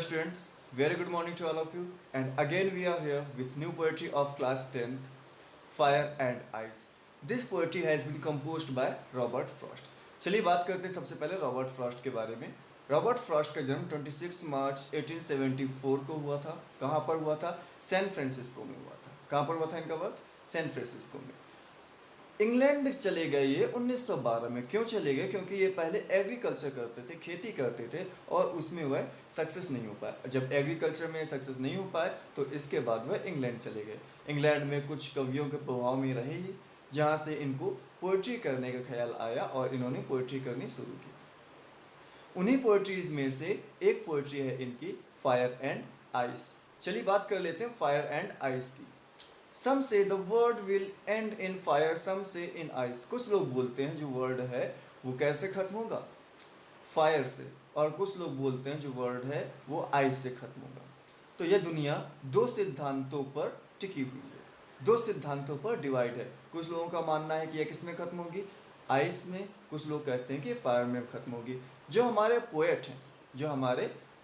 students, very good morning to all of you. And again we are here with new poetry of class 10th, Fire and Ice. This poetry has been composed by Robert Frost. चलिए बात करते हैं सबसे पहले Robert Frost के बारे में। Robert Frost का जन्म 26 मार्च 1874 को हुआ था। कहाँ पर हुआ था? सैन फ्रांसिस्को में हुआ था। कहाँ पर हुआ था इनका बर्थ? सैन फ्रांसिस्को में। इंग्लैंड चले गए ये 1912 में। क्यों चले गए? क्योंकि ये पहले एग्रीकल्चर करते थे, खेती करते थे और उसमें वह सक्सेस नहीं हो पाया। जब एग्रीकल्चर में सक्सेस नहीं हो पाए तो इसके बाद वह इंग्लैंड चले गए। इंग्लैंड में कुछ कवियों के प्रभाव में रहे ही, जहाँ से इनको पोइट्री करने का ख्याल आया और इन्होंने पोइट्री करनी शुरू की। उन्हीं पोइट्रीज में से एक पोइट्री है इनकी, फायर एंड आइस। चलिए बात कर लेते हैं फायर एंड आइस की। Some say the world will end in fire, some say in ice. कुछ लोग बोलते हैं जो वर्ड है वो कैसे खत्म होगा? फायर से। और कुछ लोग बोलते हैं जो वर्ड है वो आइस से खत्म होगा। तो यह दुनिया दो सिद्धांतों पर टिकी हुई है, दो सिद्धांतों पर डिवाइड है। कुछ लोगों का मानना है कि यह किस में खत्म होगी? आइस में। कुछ लोग कहते हैं कि फायर में खत्म होगी। जो हमारे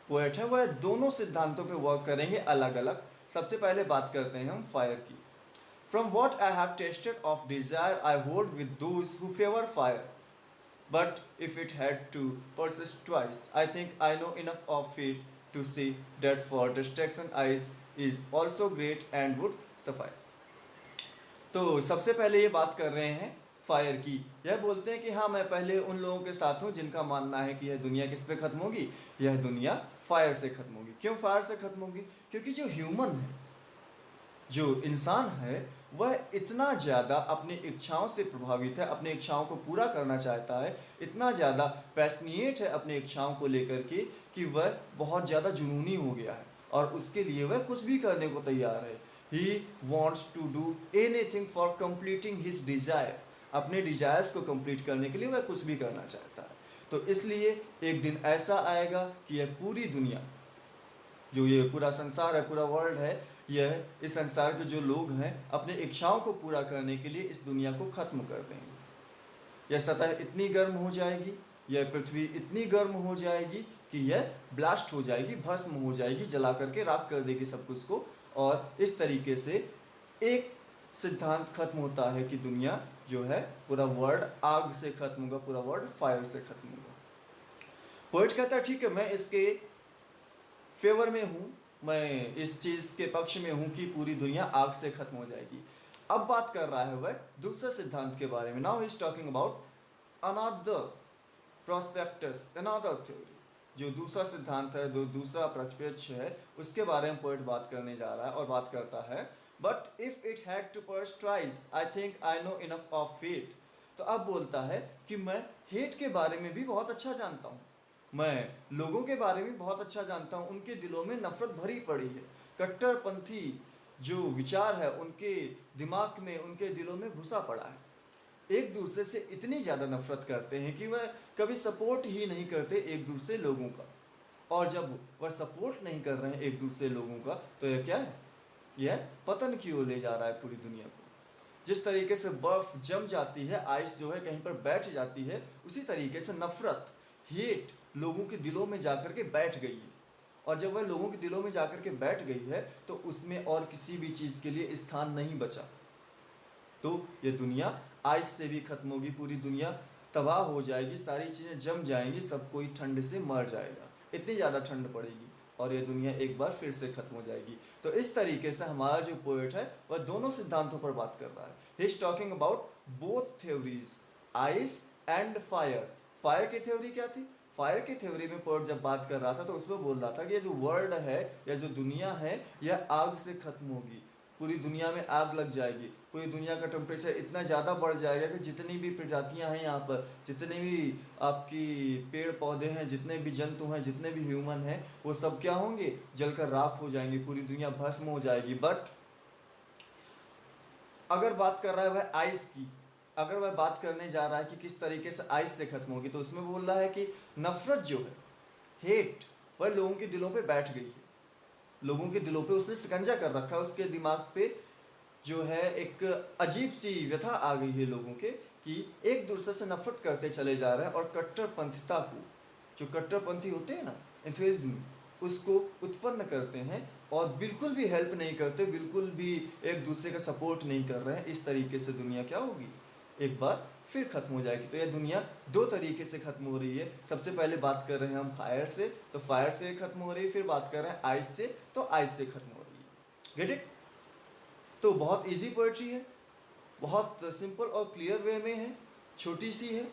पोएट हैं वह दोनों सिद्धांतों पे वर्क करेंगे अलग अलग। सबसे पहले बात करते हैं हम फायर की। From what I have tasted of desire I hold with those who favour fire, but if it had to persist twice I think I know enough of it to see that for destruction ice is also great and would suffice. तो सबसे पहले ये बात कर रहे हैं fire की। यह बोलते हैं कि हाँ, मैं पहले उन लोगों के साथ हूँ जिनका मानना है कि यह दुनिया किस पे खत्म होगी? यह दुनिया फायर से खत्म होगी। क्यों फायर से खत्म होगी? क्योंकि जो ह्यूमन है, जो इंसान है, वह इतना ज़्यादा अपनी इच्छाओं से प्रभावित है, अपनी इच्छाओं को पूरा करना चाहता है, इतना ज़्यादा पैशनेट है अपनी इच्छाओं को लेकर के कि वह बहुत ज़्यादा जुनूनी हो गया है और उसके लिए वह कुछ भी करने को तैयार है। He wants to do anything for completing his desire. अपने डिजायर्स को कंप्लीट करने के लिए वह कुछ भी करना चाहता है। तो इसलिए एक दिन ऐसा आएगा कि यह पूरी दुनिया, जो ये पूरा संसार है, पूरा वर्ल्ड है, यह इस संसार के जो लोग हैं अपने इच्छाओं को पूरा करने के लिए इस दुनिया को खत्म कर देंगे। यह सतह इतनी गर्म हो जाएगी, यह पृथ्वी इतनी गर्म हो जाएगी कि यह ब्लास्ट हो जाएगी, भस्म हो जाएगी, जला करके राख कर देगी सब कुछ को। और इस तरीके से एक सिद्धांत खत्म होता है कि दुनिया जो है, पूरा वर्ल्ड आग से खत्म होगा, पूरा वर्ल्ड फायर से खत्म होगा। पोइट कहता है ठीक है, मैं इसके फेवर में हूं, मैं इस चीज के पक्ष में हूं कि पूरी दुनिया आग से खत्म हो जाएगी। अब बात कर रहा है वह दूसरे सिद्धांत के बारे में। Now he is talking about another prospectus, another theory. जो दूसरा सिद्धांत है, जो दूसरा प्रक्षेपण है, उसके बारे में पोइट बात करने जा रहा है और बात करता है, but if it had to perish twice I think I know enough of fate. तो अब बोलता है कि मैं हेट के बारे में भी बहुत अच्छा जानता हूँ, मैं लोगों के बारे में बहुत अच्छा जानता हूँ। उनके दिलों में नफरत भरी पड़ी है, कट्टरपंथी जो विचार है उनके दिमाग में, उनके दिलों में घुसा पड़ा है। एक दूसरे से इतनी ज़्यादा नफरत करते हैं कि वह कभी सपोर्ट ही नहीं करते एक दूसरे लोगों का। और जब वह सपोर्ट नहीं कर रहे हैं एक दूसरे लोगों का, तो यह क्या है? यह पतन की ओर ले जा रहा है पूरी दुनिया को। जिस तरीके से बर्फ जम जाती है, आइस जो है कहीं पर बैठ जाती है, उसी तरीके से नफरत, हेट लोगों के दिलों में जाकर के बैठ गई है। और जब वह लोगों के दिलों में जाकर के बैठ गई है तो उसमें और किसी भी चीज़ के लिए स्थान नहीं बचा। तो ये दुनिया आइस से भी खत्म होगी, पूरी दुनिया तबाह हो जाएगी, सारी चीज़ें जम जाएंगी, सब कोई ठंड से मर जाएगा, इतनी ज़्यादा ठंड पड़ेगी और ये दुनिया एक बार फिर से खत्म हो जाएगी। तो इस तरीके से हमारा जो पोएट है वह दोनों सिद्धांतों पर बात कर रहा है। He is talking about both theories, ice and fire. Fire की थ्योरी क्या थी? फायर की थ्योरी में पोएट जब बात कर रहा था तो उसमें बोल रहा था कि ये जो वर्ल्ड है या जो दुनिया है यह आग से खत्म होगी, पूरी दुनिया में आग लग जाएगी, पूरी दुनिया का टेम्परेचर इतना ज़्यादा बढ़ जाएगा कि जितनी भी प्रजातियां हैं यहाँ पर, जितने भी आपकी पेड़ पौधे हैं, जितने भी जंतु हैं, जितने भी ह्यूमन हैं, वो सब क्या होंगे? जलकर राख हो जाएंगे, पूरी दुनिया भस्म हो जाएगी। बट अगर बात कर रहा है वह आइस की, अगर वह बात करने जा रहा है कि किस तरीके से आइस से खत्म होगी, तो उसमें बोल रहा है कि नफरत जो है, हेट, वह लोगों के दिलों पे बैठ गई है, लोगों के दिलों पे उसने शिकंजा कर रखा है। उसके दिमाग पे जो है एक अजीब सी व्यथा आ गई है लोगों के कि एक दूसरे से नफरत करते चले जा रहे हैं और कट्टरपंथिता को, जो कट्टरपंथी होते हैं ना, एथेइज्म, उसको उत्पन्न करते हैं और बिल्कुल भी हेल्प नहीं करते, बिल्कुल भी एक दूसरे का सपोर्ट नहीं कर रहे हैं, इस तरीके से दुनिया क्या होगी, एक बार फिर खत्म हो जाएगी। तो यह दुनिया दो तरीके से खत्म हो रही है। सबसे पहले बात कर रहे हैं हम फायर से, तो फायर से खत्म हो रही है। फिर बात कर रहे हैं आइस से, तो आइस से खत्म हो रही है। Get it? तो बहुत इजी पोएट्री है, बहुत सिंपल और क्लियर वे में है, छोटी सी है,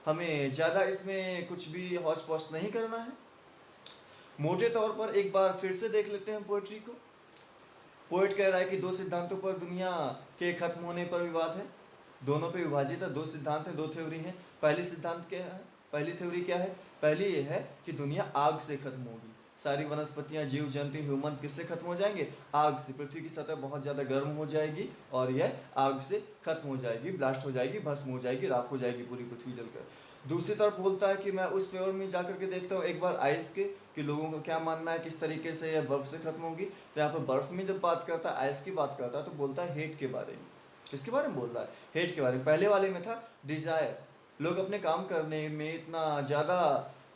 हमें ज़्यादा इसमें कुछ भी हौच पौच नहीं करना है। मोटे तौर पर एक बार फिर से देख लेते हैं पोएट्री को। पोएट कह रहा है कि दो सिद्धांतों पर दुनिया के खत्म होने पर विवाद है, दोनों पे विभाजित है, दो सिद्धांत हैं, दो थ्योरी हैं। पहली सिद्धांत क्या है, पहली थ्योरी क्या है? पहली ये है कि दुनिया आग से खत्म होगी। सारी वनस्पतियां, जीव जंतु, ह्यूमन किससे खत्म हो जाएंगे? आग से। पृथ्वी की सतह बहुत ज़्यादा गर्म हो जाएगी और यह आग से खत्म हो जाएगी, ब्लास्ट हो जाएगी, भस्म हो जाएगी, राख हो जाएगी पूरी पृथ्वी जलकर। दूसरी तरफ बोलता है कि मैं उस फेवर में जाकर के देखता हूँ एक बार आइस के, कि लोगों का क्या मानना है, किस तरीके से यह बर्फ़ से खत्म होगी। तो यहाँ पर बर्फ़ में जब बात करता है, आइस की बात करता है, तो बोलता है हेट के बारे में। किसके बारे में बोल रहा है? हेट के बारे में। पहले वाले में था डिजायर, लोग अपने काम करने में इतना ज़्यादा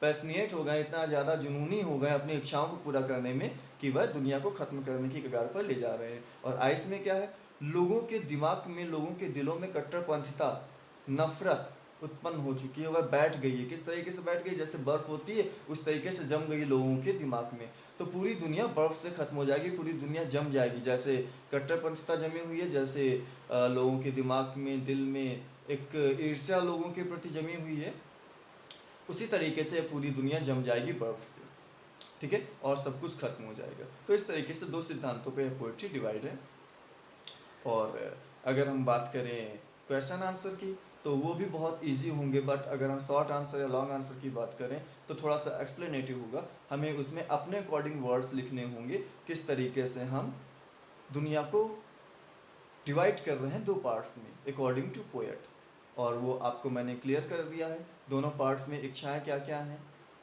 पैशनेट हो गए, इतना ज़्यादा जुनूनी हो गए अपनी इच्छाओं को पूरा करने में कि वह दुनिया को ख़त्म करने की कगार पर ले जा रहे हैं। और आइस में क्या है? लोगों के दिमाग में, लोगों के दिलों में कट्टरपंथिता, नफरत उत्पन्न हो चुकी है, वह बैठ गई है। किस तरीके से बैठ गई? जैसे बर्फ़ होती है उस तरीके से जम गई लोगों के दिमाग में। तो पूरी दुनिया बर्फ़ से ख़त्म हो जाएगी, पूरी दुनिया जम जाएगी। जैसे कट्टरपंथिता जमी हुई है, जैसे लोगों के दिमाग में, दिल में एक ईर्ष्या लोगों के प्रति जमी हुई है, उसी तरीके से पूरी दुनिया जम जाएगी बर्फ़ से। ठीक है? और सब कुछ खत्म हो जाएगा। तो इस तरीके से दो सिद्धांतों पे पोइट्री डिवाइड है। और अगर हम बात करें क्वेश्चन आंसर की, तो वो भी बहुत इजी होंगे, बट अगर हम शॉर्ट आंसर या लॉन्ग आंसर की बात करें तो थोड़ा सा एक्सप्लेनेटिव होगा। हमें उसमें अपने अकॉर्डिंग वर्ड्स लिखने होंगे, किस तरीके से हम दुनिया को डिवाइड कर रहे हैं दो पार्ट्स में अकॉर्डिंग टू पोएट। और वो आपको मैंने क्लियर कर दिया है, दोनों पार्ट्स में इच्छाएं क्या क्या हैं,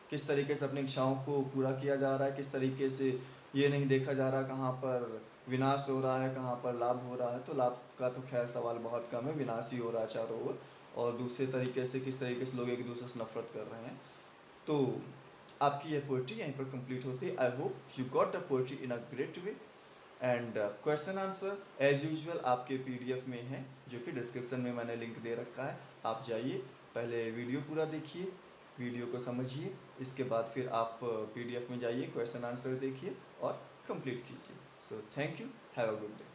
किस तरीके से अपनी इच्छाओं को पूरा किया जा रहा है, किस तरीके से ये नहीं देखा जा रहा कहाँ पर विनाश हो रहा है, कहाँ पर लाभ हो रहा है। तो लाभ का तो खैर सवाल बहुत कम है, विनाश ही हो रहा है चारों ओर। और दूसरे तरीके से किस तरीके से लोग एक दूसरे से नफरत कर रहे हैं। तो आपकी यह पोइट्री यहीं पर कंप्लीट होती है। I hope you got the poetry in a great way. And question answer as usual आपके पीडीएफ में है, जो कि डिस्क्रिप्शन में मैंने लिंक दे रखा है। आप जाइए, पहले वीडियो पूरा देखिए, वीडियो को समझिए, इसके बाद फिर आप पीडीएफ में जाइए, क्वेश्चन आंसर देखिए और कंप्लीट कीजिए। So thank you, have a good day.